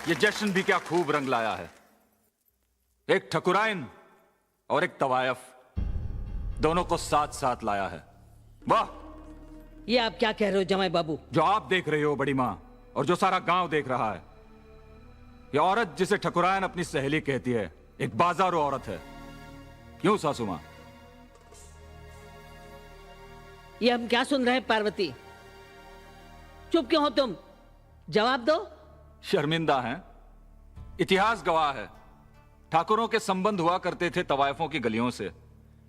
ये जश्न भी क्या खूब रंग लाया है। एक ठकुराइन और एक तवायफ, दोनों को साथ साथ लाया है। वाह! ये आप क्या कह रहे हो जमाई बाबू? जो आप देख रहे हो बड़ी माँ, और जो सारा गांव देख रहा है, ये औरत जिसे ठकुराइन अपनी सहेली कहती है, एक बाजारू औरत है। क्यों सासू माँ? ये हम क्या सुन रहे हैं पार्वती? चुप क्यों हो तुम? जवाब दो। शर्मिंदा हैं? इतिहास गवाह है, ठाकुरों के संबंध हुआ करते थे तवायफों की गलियों से,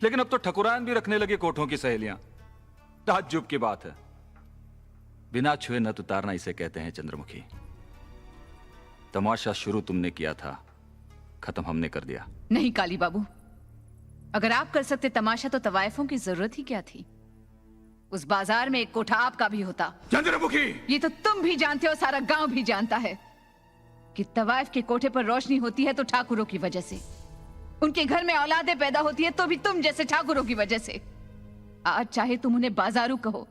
लेकिन अब तो ठकुराइन भी रखने लगे कोठों की सहेलियां। ताज्जुब की बात है। बिना छुए नत उतारना इसे कहते हैं चंद्रमुखी। तमाशा शुरू तुमने किया था, खत्म हमने कर दिया। नहीं काली बाबू, अगर आप कर सकते तमाशा तो तवायफों की जरूरत ही क्या थी? उस बाजार में एक कोठा आपका भी होता। चंद्रमुखी! ये तो तुम भी जानते हो, सारा गांव भी जानता है कि तवायफ के कोठे पर रोशनी होती है तो ठाकुरों की वजह से, उनके घर में औलादें पैदा होती है तो भी तुम जैसे ठाकुरों की वजह से। आज चाहे तुम उन्हें बाजारू कहो,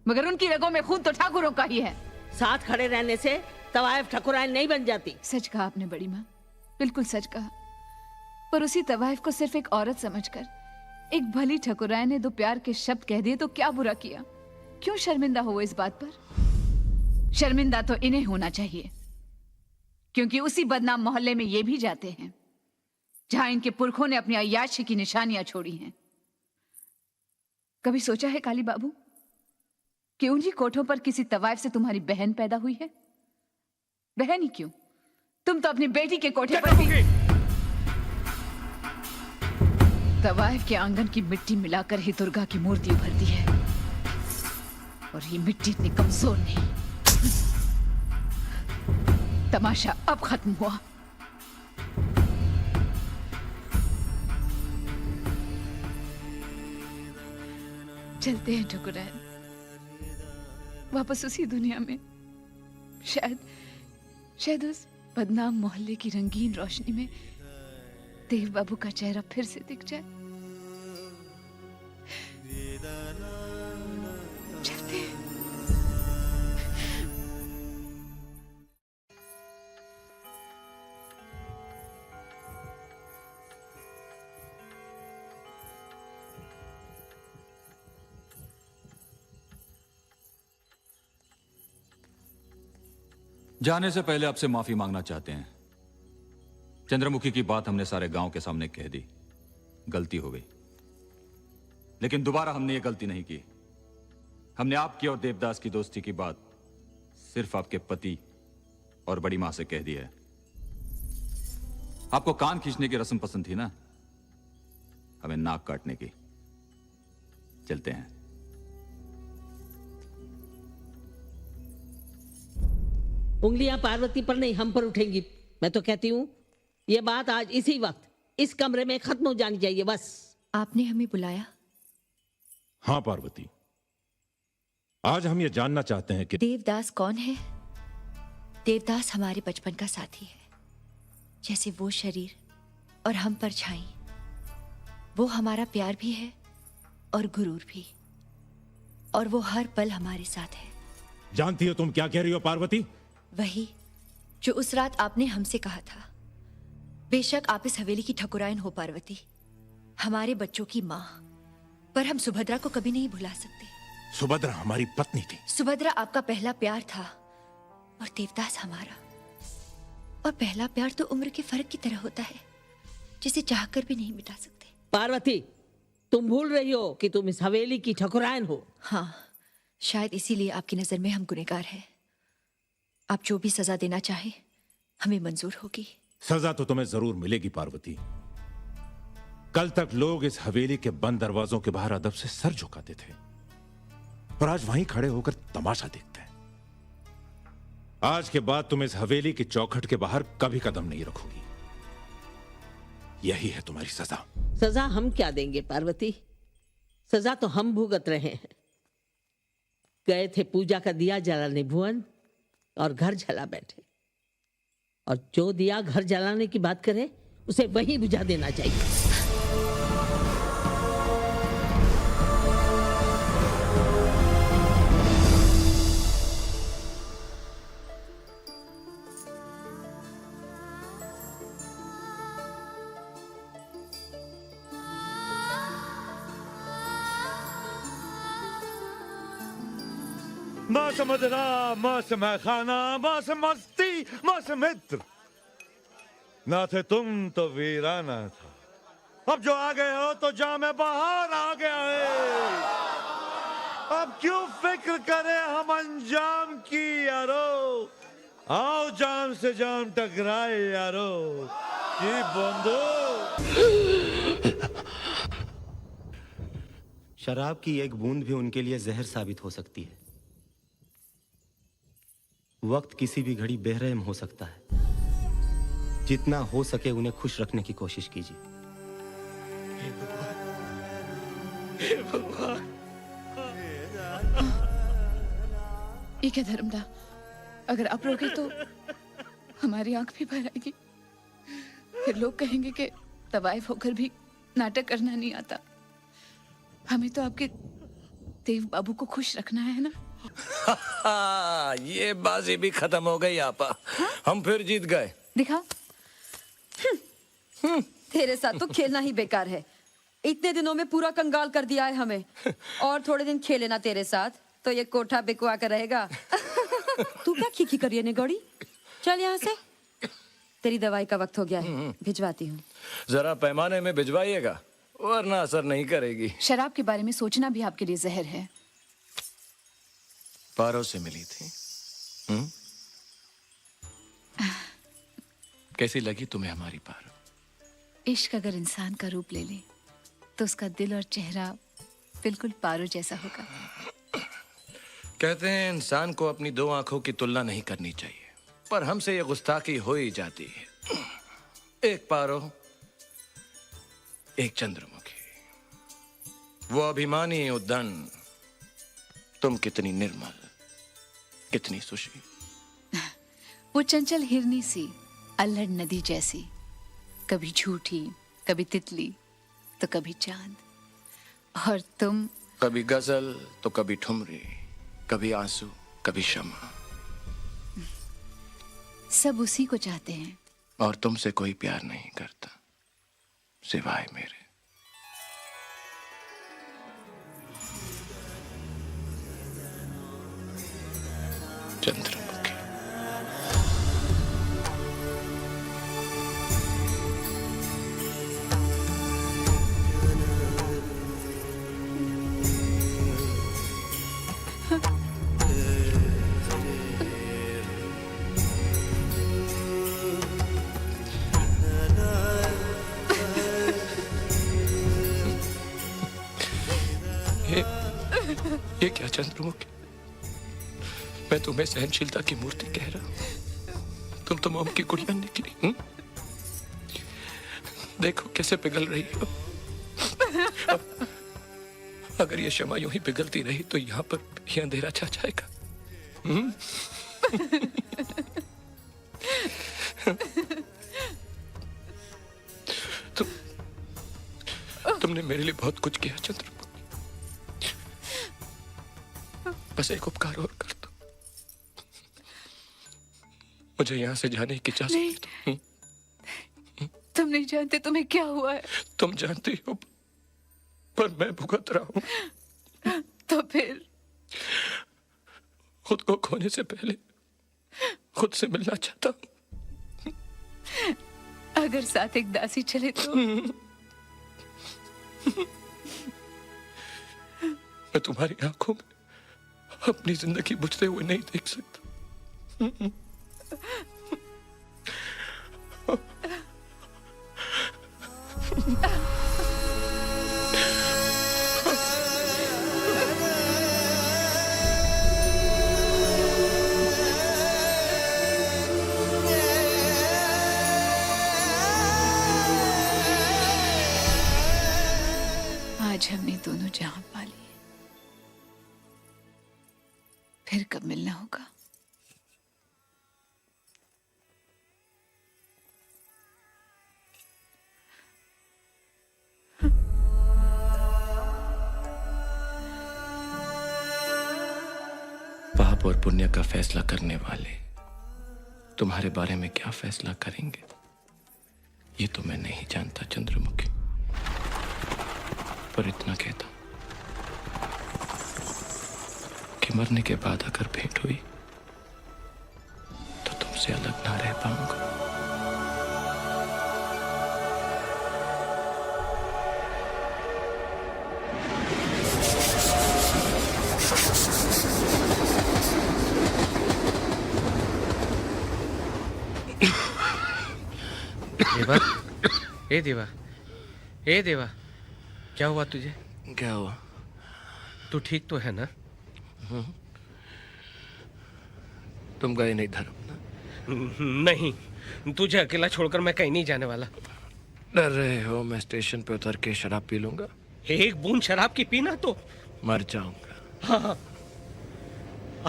मगर उनकी रगों में खून तो ठाकुरों का ही है। साथ खड़े रहने से तवायफ ठकुराइन नहीं बन जाती। सच कहा आपने बड़ी माँ, बिल्कुल सच कहा। पर उसी तवायफ को सिर्फ एक औरत समझकर एक भली ठकुराइन ने दो प्यार के शब्द कह दिए तो क्या बुरा किया? क्यों शर्मिंदा हो वो इस बात पर? शर्मिंदा तो इन्हें होना चाहिए, क्योंकि उसी बदनाम मोहल्ले में ये भी जाते हैं जहां इनके पुरखों ने अपनी अय्याशी की निशानियां छोड़ी हैं। कभी सोचा है काली बाबू कि उन्हीं कोठों पर किसी तवायफ से तुम्हारी बहन पैदा हुई है? बहन ही क्यों, तुम तो अपनी बेटी के कोठे पर भी तवायफ के आंगन की मिट्टी मिलाकर ही दुर्गा की मूर्ति उभरती है, और ये मिट्टी इतनी कमजोर नहीं। तमाशा अब खत्म हुआ। चलते हैं ठकुराइन, वापस उसी दुनिया में। शायद उस बदनाम मोहल्ले की रंगीन रोशनी में देव बाबू का चेहरा फिर से दिख जाए। चलते हैं। जाने से पहले आपसे माफी मांगना चाहते हैं। चंद्रमुखी की बात हमने सारे गांव के सामने कह दी, गलती हो गई। लेकिन दोबारा हमने ये गलती नहीं की। हमने आपकी और देवदास की दोस्ती की बात सिर्फ आपके पति और बड़ी मां से कह दी है। आपको कान खींचने की रस्म पसंद थी ना, हमें नाक काटने की। चलते हैं। उंगलियां पार्वती पर नहीं, हम पर उठेंगी। मैं तो कहती हूँ ये बात आज इसी वक्त इस कमरे में खत्म हो जानी चाहिए, बस। आपने हमें बुलाया? हाँ पार्वती, आज हम ये जानना चाहते हैं कि देवदास कौन है? देवदास हमारे बचपन का साथी है। जैसे वो शरीर और हम परछाई, वो हमारा प्यार भी है और गुरूर भी, और वो हर पल हमारे साथ है। जानती हो तुम क्या कह रही हो पार्वती? वही जो उस रात आपने हमसे कहा था। बेशक आप इस हवेली की ठकुराइन हो पार्वती, हमारे बच्चों की माँ, पर हम सुभद्रा को कभी नहीं भुला सकते। सुभद्रा हमारी पत्नी थी। सुभद्रा आपका पहला प्यार था और देवदास हमारा। और पहला प्यार तो उम्र के फर्क की तरह होता है, जिसे चाहकर भी नहीं मिटा सकते। पार्वती, तुम भूल रही हो कि तुम इस हवेली की ठकुराइन हो। हाँ, शायद इसीलिए आपकी नजर में हम गुनहगार हैं। आप जो भी सजा देना चाहे हमें मंजूर होगी। सजा तो तुम्हें जरूर मिलेगी पार्वती। कल तक लोग इस हवेली के बंद दरवाजों के बाहर अदब से सर झुकाते थे, और आज वहीं खड़े होकर तमाशा देखते हैं। आज के बाद तुम इस हवेली की चौखट के बाहर कभी कदम नहीं रखोगी। यही है तुम्हारी सजा। सजा हम क्या देंगे पार्वती, सजा तो हम भुगत रहे हैं। गए थे पूजा का दिया जलाने भुवन, और घर जला बैठे। और जो दिया घर जलाने की बात करे उसे वही बुझा देना चाहिए। मौसम मदरा, मौसम खाना, मौसम मस्ती, मौसम मित्र। ना थे तुम तो वीराना था, अब जो आ गए हो तो जाम बहार आ गया है। अब क्यों फिक्र करें हम अंजाम की यारो, आओ जाम से जाम टकराए यारो। ये बंदो शराब की एक बूंद भी उनके लिए जहर साबित हो सकती है। वक्त किसी भी घड़ी बेरहम हो सकता है। जितना हो सके उन्हें खुश रखने की कोशिश कीजिए। ये क्या धर्मदा, अगर आप रोके तो हमारी आंख भी भर आएगी। फिर लोग कहेंगे कि तवाइफ होकर भी नाटक करना नहीं आता। हमें तो आपके देव बाबू को खुश रखना है ना। ये बाजी भी खत्म हो गई आपा। हम फिर जीत गए। दिखा। तेरे साथ तो खेलना ही बेकार है। इतने दिनों में पूरा कंगाल कर दिया है हमें। और थोड़े दिन खेले ना तेरे साथ तो ये कोठा बिकवा कर रहेगा। तू क्या खीखी कर रही है निगौड़ी? चल यहाँ से, तेरी दवाई का वक्त हो गया है, भिजवाती हूँ। जरा पैमाने में भिजवाइएगा वरना असर नहीं करेगी। शराब के बारे में सोचना भी आपके लिए जहर है। पारो से मिली थी। कैसी लगी तुम्हें हमारी पारो? इश्क अगर इंसान का रूप ले ले तो उसका दिल और चेहरा बिल्कुल पारो जैसा होगा। कहते हैं इंसान को अपनी दो आंखों की तुलना नहीं करनी चाहिए, पर हमसे ये गुस्ताखी हो ही जाती है। एक पारो, एक चंद्रमुखी। वो अभिमानी उद्दन, तुम कितनी निर्मल, कितनी सुशील। वो चंचल हिरनी सी, अल्हड़ नदी जैसी, कभी झूठी, कभी तितली तो कभी चांद। और तुम कभी गजल तो कभी ठुमरी, कभी आंसू, कभी शमा। सब उसी को चाहते हैं। और तुमसे कोई प्यार नहीं करता सिवाय मेरे। चंद्रमुखी। ये क्या चंद्रमुखी, मैं तुम्हें सहनशीलता की मूर्ति कह रहा हूं, तुम तो मोम की गुड़िया निकली। देखो कैसे पिघल रही हो। अगर ये शमा यूं ही पिघलती रही तो यहाँ पर ये अंधेरा छा जाएगा। तुमने मेरे लिए बहुत कुछ किया चंद्रमुखी, बस एक उपकार और कर दो, मुझे यहाँ से जाने की इजाजत दे दो। तुम नहीं जानते तुम्हें क्या हुआ है। तुम जानती हो पर मैं भुगत रहा हूं। तो फिर खुद को खोने से पहले खुद से मिलना चाहता हूं। अगर साथ एक दासी चले तो मैं तुम्हारी आंखों में अपनी जिंदगी बुझते हुए नहीं देख सकता। आज हमने दोनों जहां पा लिए, फिर कब मिलना होगा। पाप और पुण्य का फैसला करने वाले तुम्हारे बारे में क्या फैसला करेंगे ये तो मैं नहीं जानता चंद्रमुखी, पर इतना कहता हूं कि मरने के बाद अगर भेंट हुई तो तुमसे अलग ना रह पाऊंगा। देवा, ए देवा, ए देवा, क्या हुआ तुझे? क्या हुआ? तू ठीक तो है ना? तुम गए नहीं धर्म? नहीं, तुझे अकेला छोड़कर मैं कहीं नहीं जाने वाला। डर रहे हो मैं स्टेशन पे उतर के शराब पी लूंगा? एक बूंद शराब की पीना तो मर जाऊंगा। हाँ।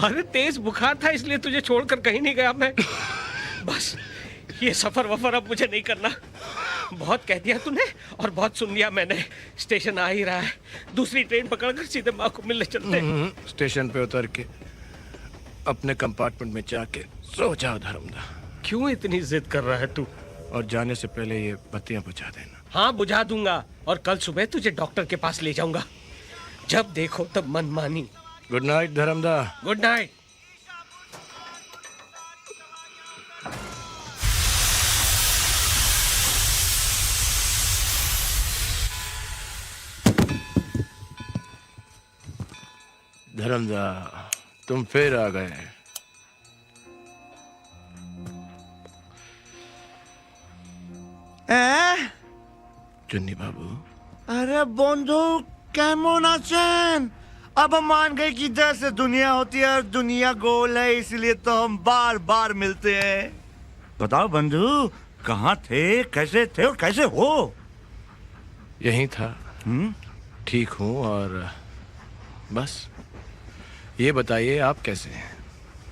अरे तेज बुखार था इसलिए तुझे छोड़कर कहीं नहीं गया मैं। बस ये सफर वफर अब मुझे नहीं करना। बहुत कह दिया तूने और बहुत सुन लिया मैंने। स्टेशन आ ही रहा है, दूसरी ट्रेन पकड़कर सीधे माँ को मिलने चलते हैं। स्टेशन पे उतर के अपने कंपार्टमेंट में जाके सो जाओ धर्मदा। क्यों इतनी जिद कर रहा है तू? और जाने से पहले ये बत्तियां बुझा देना। हाँ बुझा दूंगा, और कल सुबह तुझे डॉक्टर के पास ले जाऊंगा। जब देखो तब मनमानी। Good night Dharmada. Good night. Dharmada, तुम फिर आ गए। चुन्नी बाबू। अरे बंधु केमन आছেন? अब हम मान गए कि जैसे दुनिया होती है और दुनिया गोल है, इसलिए तो हम बार बार मिलते हैं। बताओ बंधु, कहाँ थे, कैसे थे और कैसे हो? यहीं था। ठीक हूँ और बस ये बताइए आप कैसे हैं?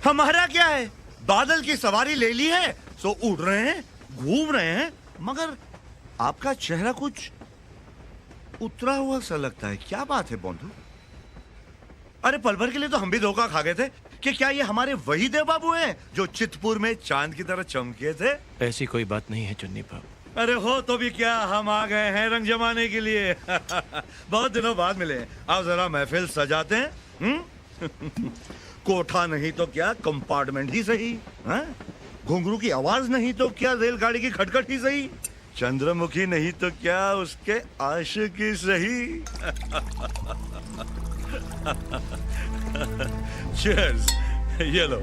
हमारा क्या है, बादल की सवारी ले ली है, सो उड़ रहे हैं, घूम रहे हैं, मगर आपका चेहरा कुछ उतरा हुआ सा लगता है। क्या बात है बंधु? अरे पल भर के लिए तो हम भी धोखा खा गए थे कि क्या ये हमारे वही देव बाबू हैं जो चितपुर में चांद की तरह चमके थे। ऐसी कोई बात नहीं है चुन्नी बाबू। अरे हो तो भी क्या, हम आ गए हैं रंग जमाने के लिए। बहुत दिनों बाद मिले। आओ जरा महफिल सजाते हैं। कोठा नहीं तो क्या कंपार्टमेंट ही सही, घुंघरू की आवाज नहीं तो क्या रेलगाड़ी की खटखट ही सही, चंद्रमुखी नहीं तो क्या उसके आशिक ही सही। Cheers. ये लो।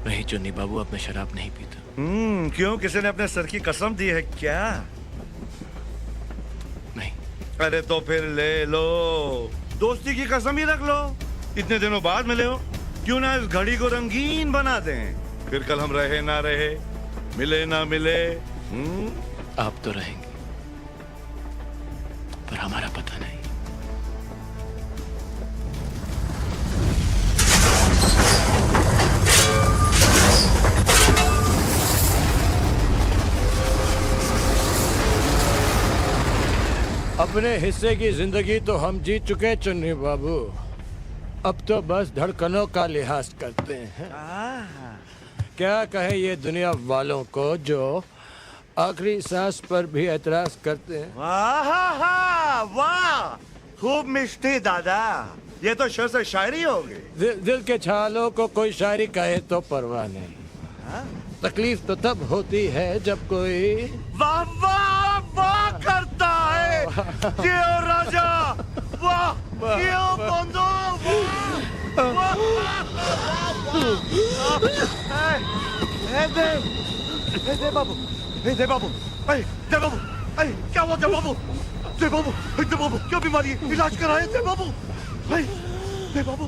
नहीं चुन्नी बाबू, अब मैं शराब नहीं पीता। क्यों, किसी ने अपने सर की कसम दी है क्या? नहीं। अरे तो फिर ले लो, दोस्ती की कसम ही रख लो। इतने दिनों बाद मिले हो, क्यों ना इस घड़ी को रंगीन बना दें। फिर कल हम रहे ना रहे, मिले ना मिले। आप तो रहेंगे पर हमारा पता नहीं। अपने हिस्से की जिंदगी तो हम जीत चुके चुन्नी बाबू, अब तो बस धड़कनों का लिहाज करते हैं। क्या कहें ये दुनिया वालों को जो आखिरी सांस पर भी एतराज करते हैं। वाह, खूब मिष्टी दादा, ये तो शेर से शायरी होगी। दिल के छालों को कोई शायरी कहे तो परवाह नहीं, तकलीफ तो तब होती है जब कोई वाह वाह वाह करता है। क्यों राजा, वाह क्यों बंधु, वाह देव बाबू, देव बाबू, देव बाबू, क्या हुआ देव बाबू? देव बाबू, देव बाबू क्या बीमारी है, इलाज कराए देव बाबू। देव बाबू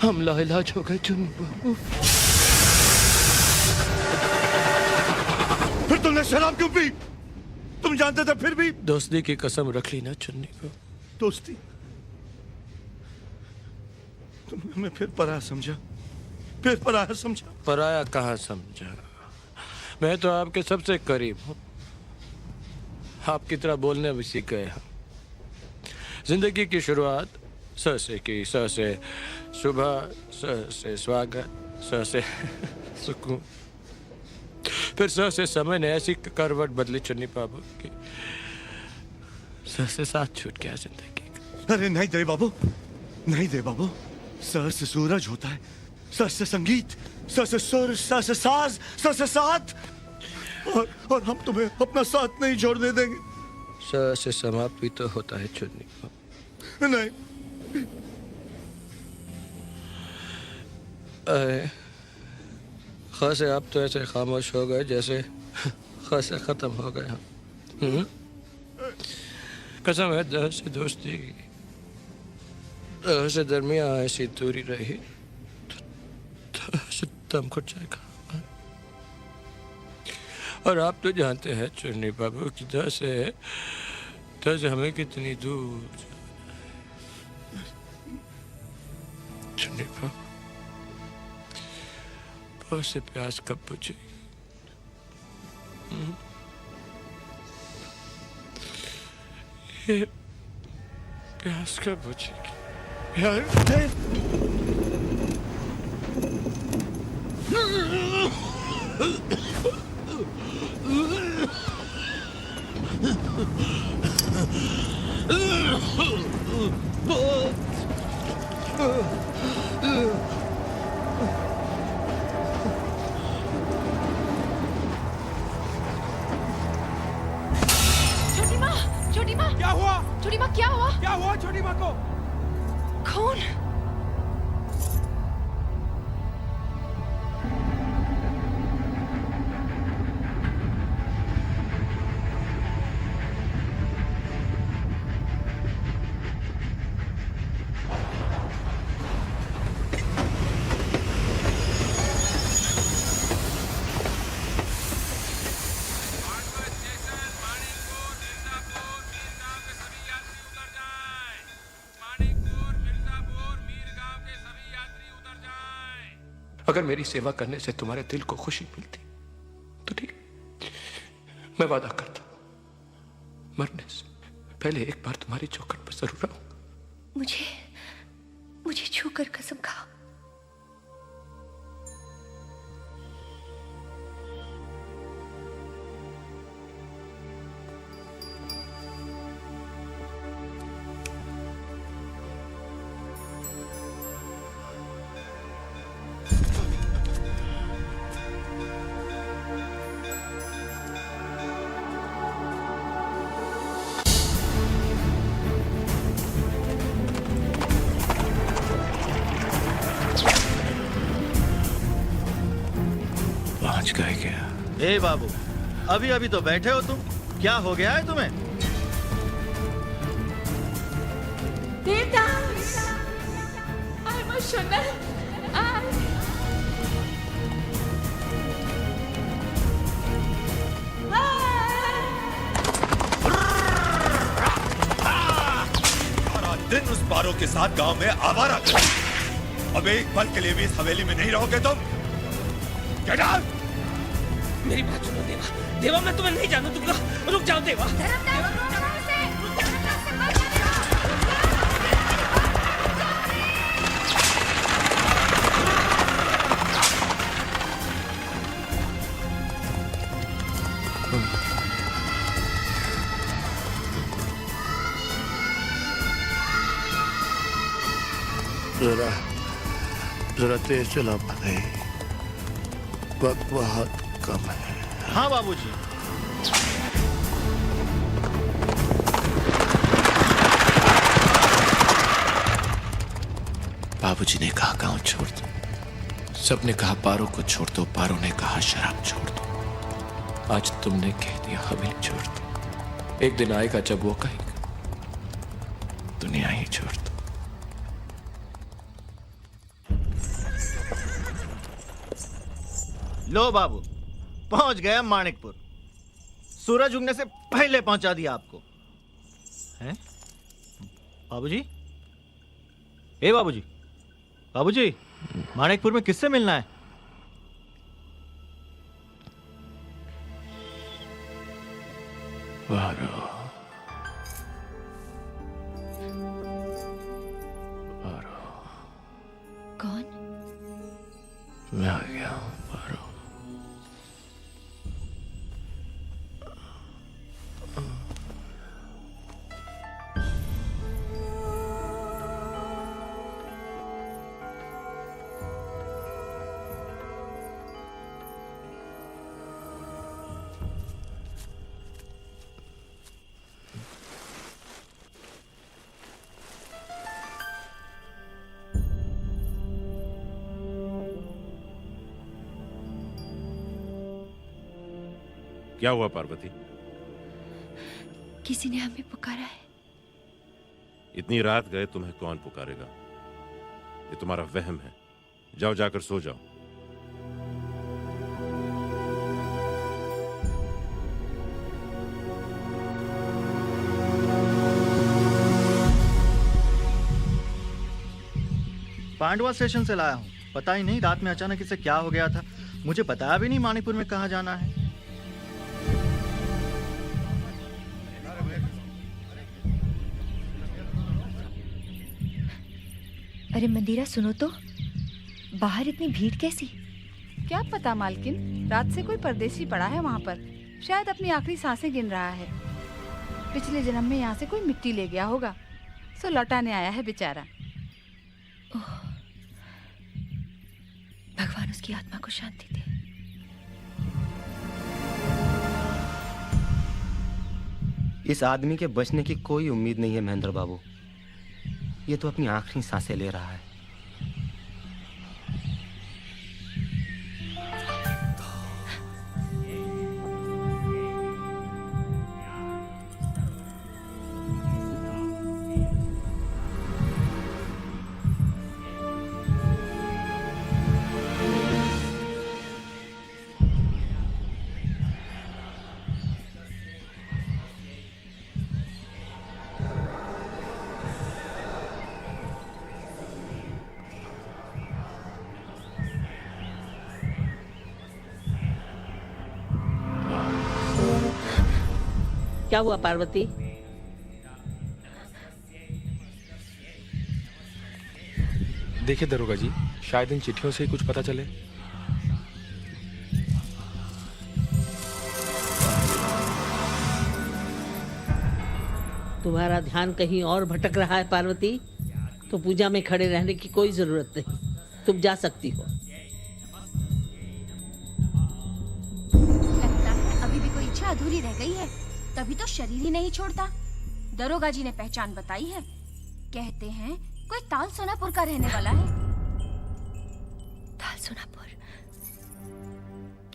हम लाइलाज हो गए चुन्नी बाबू। फिर तुमने शराब क्यों पी? तुम जानते थे फिर भी? दोस्ती की कसम रख ली ना चुन्नी को। दोस्ती? तुमने हमें फिर पराया समझा, फिर पराया समझा। पराया कहाँ समझा, मैं तो आपके सबसे करीब हूँ, आपकी तरह बोलने भी सीख गए हम। जिंदगी की शुरुआत स से की, स से सुबह, स से स्वागत, स से सुकून, फिर स से समय ने ऐसी करवट बदली चुन्नी बाबू की सर से साथ छूट गया जिंदगी का। अरे नहीं दे बाबू, नहीं दे बाबू। सर से सूरज होता है, सर से संगीत, सर से सुर, सर से साज, सर से साथ। और हम तुम्हें अपना साथ नहीं छोड़ने देंगे। सर से समाप्त भी तो होता है चुन्नी को। नहीं। अरे ख से आप तो ऐसे खामोश हो गए जैसे ख से खत्म हो गए हम। कसम है दह से दोस्ती की, दह से दरमिया ऐसी दूरी रही तो से दम घुट जाएगा। और आप तो जानते हैं चुन्नी बाबू की दह से हमें कितनी दूर चुन्नी बाबू। बहुत से प्यास कब बुझेगी? ये प्यास कब बुझेगी यार? छोटी माँ, क्या हुआ? छोटी माँ क्या हुआ? क्या हुआ छोटी माँ को? खून। अगर मेरी सेवा करने से तुम्हारे दिल को खुशी मिलती तो ठीक, मैं वादा करता मरने से पहले एक बार तुम्हारी चौखट पर जरूर आऊंगा। मुझे छूकर कसम खाओ। गए क्या? ए बाबू, अभी अभी तो बैठे हो तुम, क्या हो गया है तुम्हें? Devdas, I'm emotional. सारा दिन उस पारो के साथ गांव में आवारा कर। अब एक पल के लिए भी इस हवेली में नहीं रहोगे तुम। Get out! मेरी बात सुनो देवा, देवा मैं तुम्हें नहीं जाने दूंगा। रुक जाओ देवा। जरा तेज चला भाई, वक्त बहुत कम है। हाँ बाबूजी। बाबूजी ने कहा गांव छोड़ दो, सबने कहा पारो को छोड़ दो, पारो ने कहा शराब छोड़ दो, आज तुमने कह दिया हवेली छोड़ दो। एक दिन आएगा जब वो कहेगा दुनिया ही छोड़ दो। लो बाबू, पहुंच गया माणिकपुर। सूरज उगने से पहले पहुंचा दिया आपको। हैं? बाबूजी? ए बाबूजी, बाबूजी, माणिकपुर में किससे मिलना है? पारो, कौन? मैं आ गया हूं पारो। क्या हुआ पार्वती? किसी ने हमें पुकारा है। इतनी रात गए तुम्हें कौन पुकारेगा? ये तुम्हारा वहम है। जाओ, जाकर सो जाओ। पांडवा स्टेशन से लाया हूँ। पता ही नहीं रात में अचानक इसे क्या हो गया था। मुझे बताया भी नहीं माणिकपुर में कहाँ जाना है। अरे मंदिरा, सुनो तो, बाहर इतनी भीड़ कैसी? क्या पता मालकिन, रात से कोई परदेसी पड़ा है वहाँ पर। शायद अपनी आखिरी सांसें गिन रहा है। पिछले जन्म में यहाँ से कोई मिट्टी ले गया होगा, सो लौटाने आया है बेचारा। भगवान उसकी आत्मा को शांति दे। इस आदमी के बचने की कोई उम्मीद नहीं है महेंद्र बाबू। ये तो अपनी आखिरी सांसें ले रहा है। क्या हुआ पार्वती? देखिए दरोगा जी, शायद इन चिट्ठियों से ही कुछ पता चले। तुम्हारा ध्यान कहीं और भटक रहा है पार्वती, तो पूजा में खड़े रहने की कोई जरूरत नहीं। तुम जा सकती हो। लगता है अभी भी कोई इच्छा अधूरी रह गई है, तभी तो शरीर ही नहीं छोड़ता। दरोगा जी ने पहचान बताई है, कहते हैं कोई ताल सोनापुर का रहने वाला है। ताल सोनापुर?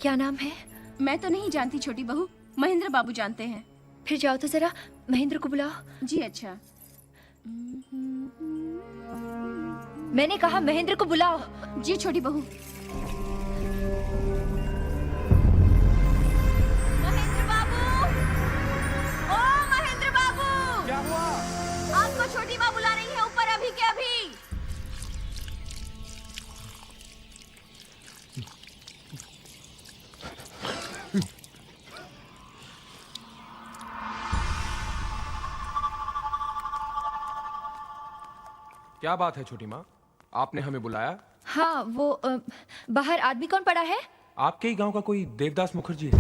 क्या नाम है? मैं तो नहीं जानती छोटी बहू, महेंद्र बाबू जानते हैं। फिर जाओ तो जरा महेंद्र को बुलाओ। जी अच्छा। मैंने कहा महेंद्र को बुलाओ। जी छोटी बहू। महेंद्र बाबू, ओ महेंद्र बाबू, क्या हुआ? आपको छोटी माँ बुला रही है ऊपर अभी के अभी। क्या बात है छोटी माँ, आपने हमें बुलाया? हाँ, वो बाहर आदमी कौन पड़ा है? आपके ही गांव का कोई देवदास मुखर्जी है।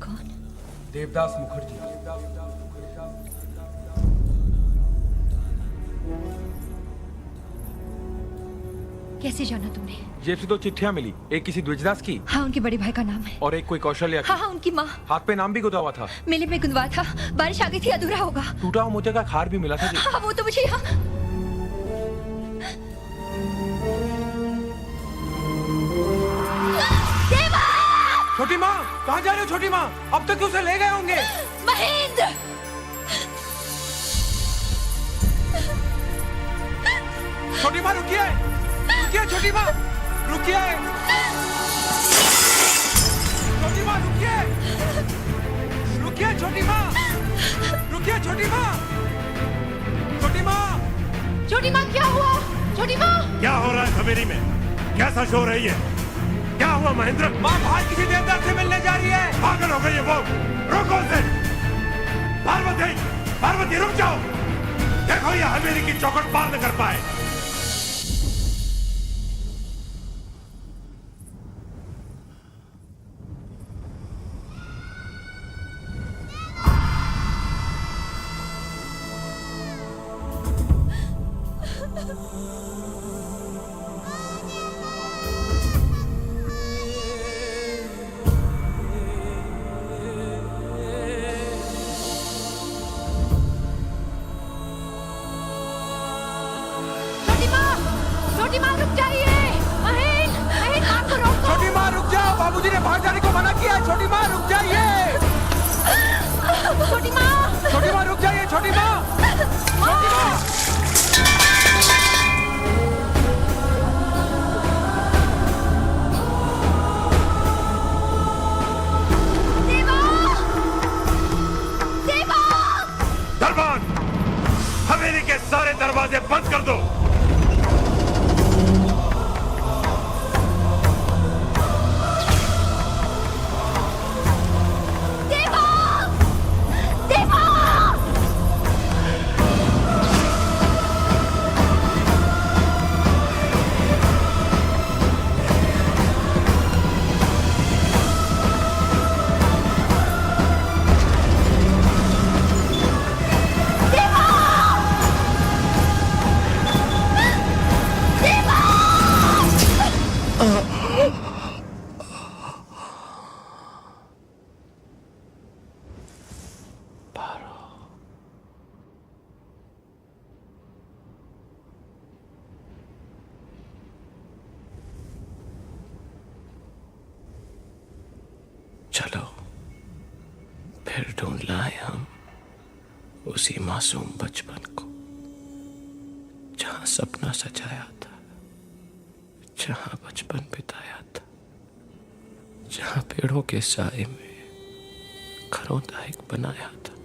कौन? देवदास मुखर्जी। कैसे जाना तुमने? जेब से 2 चिट्ठियां मिली, एक किसी द्विजदास की हाँ, उनके बड़े भाई का नाम है। और एक कोई कौशल्या की। हाँ हाँ, उनकी माँ। हाथ पे नाम भी गुदा हुआ था। मेले में गुंदवा था, बारिश आ गई थी, अधूरा होगा। टूटा हुआ मोतिया का खार भी मिला था जी। हाँ, वो तो मुझे यहाँ। देवा! छोटी माँ, कहाँ जा रहे हो छोटी माँ? अब तक उसे ले गए होंगे। महेंद्र! छोटी माँ रुकिए, रुकिए छोटी माँ, रुकिए। छोटी माँ रुकिए, रुकिए छोटी माँ, रुकिए छोटी माँ, छोटी माँ। छोटी माँ, क्या हुआ? छोटी माँ! क्या हो रहा है हवेली में? कैसा शोर है ये? क्या हुआ महेंद्र? माँ बाहर किसी देवदास से मिलने जा रही है। पागल हो गई है वो। रोको उसे। पार्वती, पार्वती रुक जाओ। देखो ये हवेली की चौखट पार न कर पाए। छोटी माँ, रुक जाइए। महेंद्र, माँ को रोको। बाबूजी ने बाहर जाने को मना किया है। छोटी माँ रुक जाइए। छोटी माँ, छोटी माँ रुक जाइए। छोटी माँ, छोटी माँ। दरबान, हवेली के सारे दरवाजे बंद कर दो। चलो फिर ढूंढ लाए हम उसी मासूम बचपन को, जहां सपना सजाया था, जहां बचपन बिताया था, जहां पेड़ों के साए में घरों दायक बनाया था।